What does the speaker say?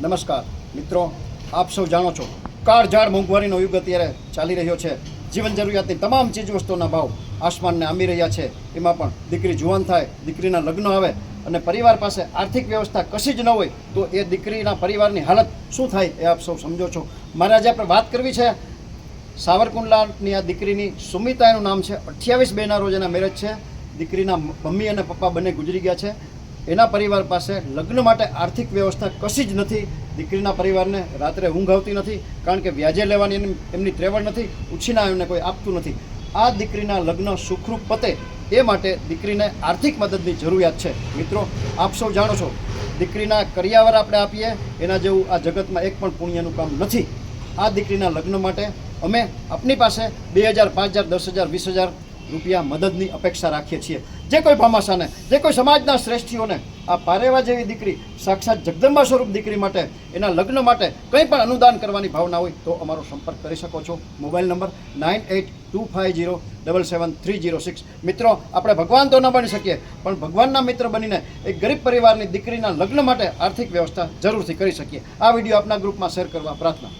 નમસ્કાર મિત્રો, આપ સૌ જાણો છો કાળઝાળ મોંઘવારીનો યુગ અત્યારે ચાલી રહ્યો છે. જીવન જરૂરિયાતની તમામ ચીજવસ્તુઓના ભાવ આસમાનને આંબી રહ્યા છે. એમાં પણ દીકરી જુવાન થાય, દીકરીના લગ્ન આવે અને પરિવાર પાસે આર્થિક વ્યવસ્થા કશી જ ન હોય તો એ દીકરીના પરિવારની હાલત શું થાય એ આપ સૌ સમજો છો. મારે આજે આપણે વાત કરવી છે સાવરકુંડલાની આ દીકરીની. સુમિતા એનું નામ છે. 28/2ના રોજ એના મેરેજ છે. દીકરીના મમ્મી અને પપ્પા બંને ગુજરી ગયા છે. એના પરિવાર પાસે લગ્ન માટે આર્થિક વ્યવસ્થા કશી જ નથી. દીકરીના પરિવારને રાત્રે ઊંઘ આવતી નથી, કારણ કે વ્યાજે લેવાની એમની ત્રેવડ નથી, ઉછીના એમને કોઈ આપતું નથી. આ દીકરીના લગ્ન સુખરૂપ પતે એ માટે દીકરીને આર્થિક મદદની જરૂરિયાત છે. મિત્રો, આપ સૌ જાણો છો દીકરીના કરિયાવર આપણે આપીએ એના જેવું આ જગતમાં એક પણ પુણ્યનું કામ નથી. આ દીકરીના લગ્ન માટે અમે આપની પાસે 2000, 5000, 10,000, 20,000 રૂપિયા મદદની અપેક્ષા રાખીએ છીએ. જે કોઈ ભામાશાને, જે કોઈ સમાજના શ્રેષ્ઠીઓને આ પારેવા જેવી દીકરી, સાક્ષાત જગદંબા સ્વરૂપ દીકરી માટે, એના લગ્ન માટે કંઈ પણ અનુદાન કરવાની ભાવના હોય તો અમારો સંપર્ક કરી શકો છો. Mobile number 9825077306. મિત્રો, આપણે ભગવાન તો ન બની શકીએ, પણ ભગવાનના મિત્ર બનીને એક ગરીબ પરિવારની દીકરીના લગ્ન માટે આર્થિક વ્યવસ્થા જરૂરથી કરી શકીએ. આ વિડીયો આપના ગ્રુપમાં શેર કરવા પ્રાર્થના.